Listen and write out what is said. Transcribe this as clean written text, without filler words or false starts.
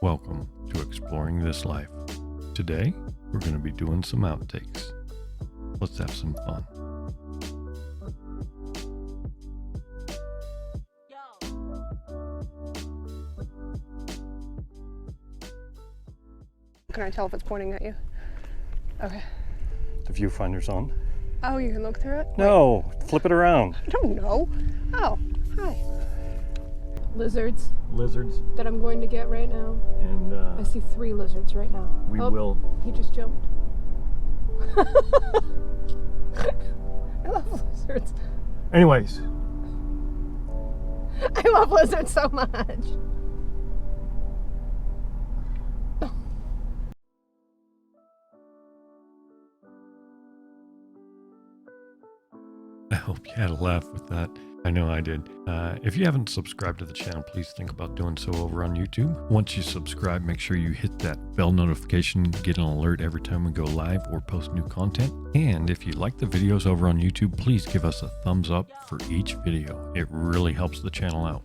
Welcome to Exploring This Life. Today, we're going to be doing some outtakes. Let's have some fun. Can I tell if it's pointing at you? Okay. The viewfinder's on. Oh, you can look through it? No, flip it around. I don't know. Oh, hi. Lizards Lizards. that I'm going to get right now. And I see 3 lizards right now. we will. He just jumped. I love lizards. Anyways, I love lizards so much. I hope you had a laugh with that. I know I did. If you haven't subscribed to the channel, please think about doing so over on YouTube. Once you subscribe, make sure you hit that bell notification, get an alert every time we go live or post new content. And if you like the videos over on YouTube, please give us a thumbs up for each video. It really helps the channel out.